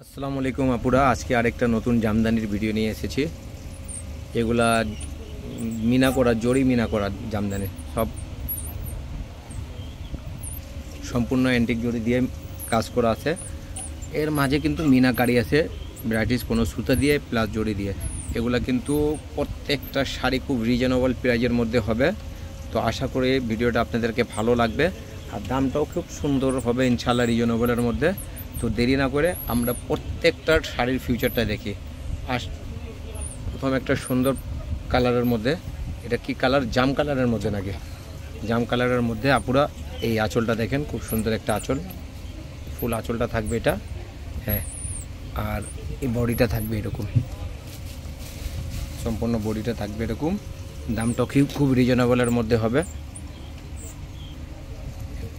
আসসালামু আলাইকুম আপুরা, আজকে আরেকটা নতুন জামদানির ভিডিও নিয়ে এসেছি। এগুলা মিনা করা, জড়ি মিনা করা জামদানি, সব সম্পূর্ণ অ্যান্টিক জড়ি দিয়ে কাজ করা আছে। এর মাঝে কিন্তু মিনাকারি আছে, ভ্যারাইটিস, কোনো সুতা দিয়ে প্লাস জড়ি দিয়ে। এগুলা কিন্তু প্রত্যেকটা শাড়ি খুব রিজনেবল প্রাইজের মধ্যে হবে। তো আশা করি ভিডিওটা আপনাদেরকে ভালো লাগবে, আর দামটাও খুব সুন্দর হবে ইনশাআল্লাহ, রিজনেবলের মধ্যে। তো দেরি না করে আমরা প্রত্যেকটার শাড়ির ফিউচারটা দেখি। প্রথম একটা সুন্দর কালারের মধ্যে, এটা কি কালার, জাম কালারের মধ্যে নাকি, জাম কালারের মধ্যে আপুরা এই আঁচলটা দেখেন, খুব সুন্দর একটা আঁচল, ফুল আঁচলটা থাকবে এটা, হ্যাঁ। আর এই বডিটা থাকবে এরকম, সম্পূর্ণ বডিটা থাকবে এরকম। দামটা খুব রিজনেবলের মধ্যে হবে,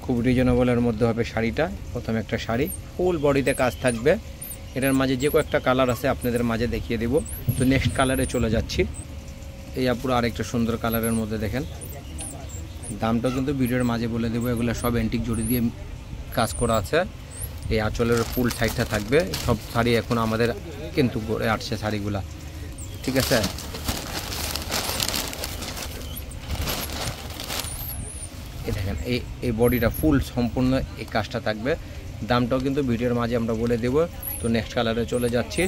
খুব রিজনেবলের মধ্যে হবে শাড়িটা। প্রথম একটা শাড়ি, ফুল বডিতে কাজ থাকবে। এটার মাঝে যে কয়েকটা কালার আছে আপনাদের মাঝে দেখিয়ে দেব। তো নেক্সট কালারে চলে যাচ্ছি। এই পুরো আরেকটা সুন্দর কালারের মধ্যে দেখেন। দামটা কিন্তু ভিডিওর মাঝে বলে দেবো। এগুলো সব অ্যান্টিক জড়ি দিয়ে কাজ করা আছে। এই আঁচলের ফুল সাইডটা থাকবে। সব শাড়ি এখন আমাদের কিন্তু গড়ে আসছে শাড়িগুলা, ঠিক আছে। এই দেখেন, এই বডিটা ফুল সম্পূর্ণ এই কাজটা থাকবে। দামটাও কিন্তু ভিডিওর মাঝে আমরা বলে দেব। তো নেক্সট কালারে চলে যাচ্ছি।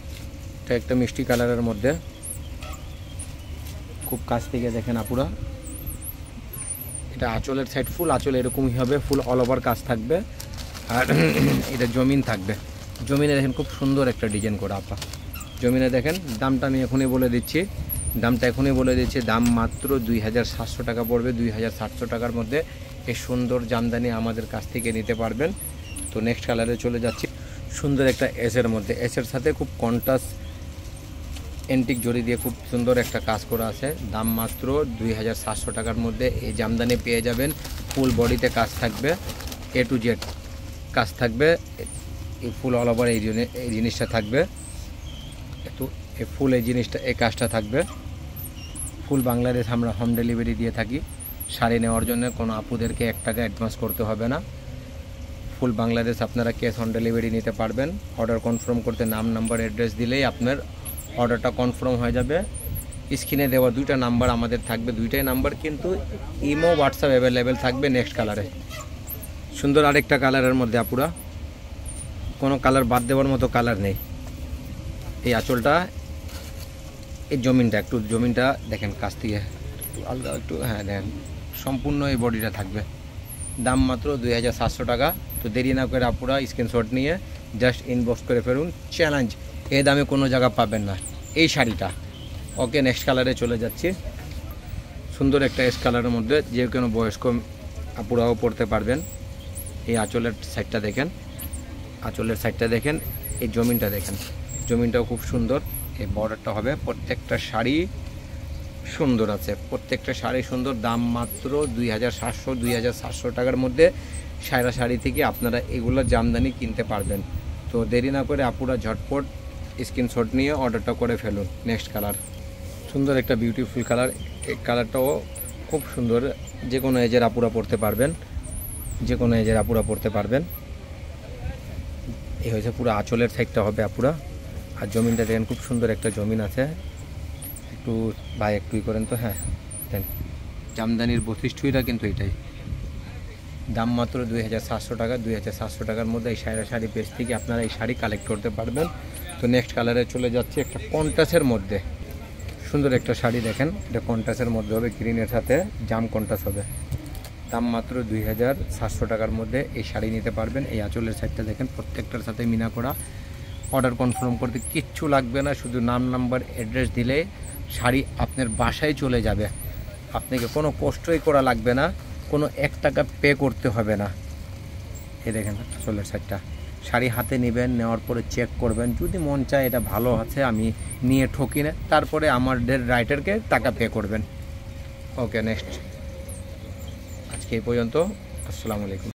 এটা একটা মিষ্টি কালারের মধ্যে, খুব কাছ থেকে দেখেন আপুরা। এটা আঁচলের সাইড, ফুল আঁচল এরকমই হবে, ফুল অল ওভার কাজ থাকবে। আর এটা জমিন থাকবে, জমিনে দেখেন খুব সুন্দর একটা ডিজাইন করা আপা। জমিনে দেখেন, দামটা আমি এখনই বলে দিচ্ছি, দাম মাত্র 2700 টাকা পড়বে। 2700 টাকার মধ্যে এই সুন্দর জামদানি আমাদের কাছ থেকে নিতে পারবেন। তো নেক্সট কালারে চলে যাচ্ছি। সুন্দর একটা এসের মধ্যে, এসের সাথে খুব কন্ট্রাস্ট অ্যান্টিক জড়ি দিয়ে খুব সুন্দর একটা কাজ করা আছে। দাম মাত্র 2700 টাকার মধ্যে এই জামদানি পেয়ে যাবেন। ফুল বডিতে কাজ থাকবে, এ টু জেড কাজ থাকবে। এই ফুল অল ওভার এই জিনিসটা থাকবে, একটু এই ফুল এই জিনিসটা, এই কাজটা থাকবে। ফুল বাংলাদেশ আমরা হোম ডেলিভারি দিয়ে থাকি। শাড়ি নেওয়ার জন্য কোনো আপুদেরকে 1 টাকা অ্যাডভান্স করতে হবে না। ফুল বাংলাদেশ আপনারা ক্যাশ অন ডেলিভারি নিতে পারবেন। অর্ডার কনফার্ম করতে নাম, নাম্বার, অ্যাড্রেস দিলেই আপনার অর্ডারটা কনফার্ম হয়ে যাবে। স্ক্রিনে দেওয়া 2টা নাম্বার আমাদের থাকবে, 2টাই নাম্বার কিন্তু ইমো, হোয়াটসঅ্যাপ অ্যাভেলেবেল থাকবে। নেক্সট কালারে সুন্দর আরেকটা কালারের মধ্যে আপুরা, কোনো কালার বাদ দেওয়ার মতো কালার নেই। এই আঁচলটা, এই জমিনটা দেখেন কাছ থেকে একটু আলগা, একটু, হ্যাঁ দেখেন, সম্পূর্ণ এই বডিটা থাকবে। দাম মাত্র 2700 টাকা। তো দেরি না করে আপুরা স্ক্রিনশট নিয়ে জাস্ট ইনবক্স করে ফেলুন। চ্যালেঞ্জ, এই দামে কোনো জায়গা পাবেন না এই শাড়িটা। ওকে, নেক্সট কালারে চলে যাচ্ছি। সুন্দর একটা এস কালারের মধ্যে যে কোনো বয়স্ক আপুরাও পরতে পারবেন। এই আঁচলের সাইডটা দেখেন, এই জমিনটা দেখেন, জমিনটাও খুব সুন্দর। এই বর্ডারটা হবে, প্রত্যেকটা শাড়ি সুন্দর আছে, প্রত্যেকটা শাড়ি সুন্দর। দাম মাত্র 2700 টাকার মধ্যে সায়রা শাড়ি থেকে আপনারা এগুলো জামদানি কিনতে পারবেন। তো দেরি না করে আপুরা ঝটপট স্ক্রিনশট নিয়ে অর্ডারটা করে ফেলুন। নেক্সট কালার, সুন্দর একটা বিউটিফুল কালার। এই কালারটাও খুব সুন্দর, যে কোনো এজের আপুরা পরতে পারবেন, এই হয়েছে পুরো আঁচলের সাইডটা হবে আপুরা। আর জমিনটা দেখেন, খুব সুন্দর একটা জমিন আছে। একটু ভাই একটুই করেন তো, হ্যাঁ দেন। জামদানির বৈশিষ্ট্যটা কিন্তু এটাই। দাম মাত্র 2700 টাকা। 2700 টাকার মধ্যে এই সায়রা শাড়ি পেজ থেকে আপনারা এই শাড়ি কালেক্ট করতে পারবেন। তো নেক্সট কালারে চলে যাচ্ছে। একটা কন্ট্রাস্টের মধ্যে সুন্দর একটা শাড়ি দেখেন, এটা কন্ট্রাস্টের মধ্যে হবে, গ্রিনের সাথে জাম কন্ট্রাস্ট হবে। দাম মাত্র 2700 টাকার মধ্যে এই শাড়ি নিতে পারবেন। এই আঁচলের সাইডটা দেখেন, প্রত্যেকটার সাথে মিনা করা। অর্ডার কনফার্ম করতে কিচ্ছু লাগবে না, শুধু নাম, নাম্বার, অ্যাড্রেস দিলে শাড়ি আপনার বাসায় চলে যাবে। আপনাকে কোনো কষ্টই করা লাগবে না, কোনো 1 টাকা পে করতে হবে না। এই দেখেন আঁচলের সাইডটা, শাড়ি হাতে নেবেন, নেওয়ার পরে চেক করবেন, যদি মন চায় এটা ভালো আছে আমি নিয়ে ঠকি না, তারপরে আমাদের রাইটারকে টাকা পে করবেন। ওকে, নেক্সট, আজকে এই পর্যন্ত। আসসালামু আলাইকুম।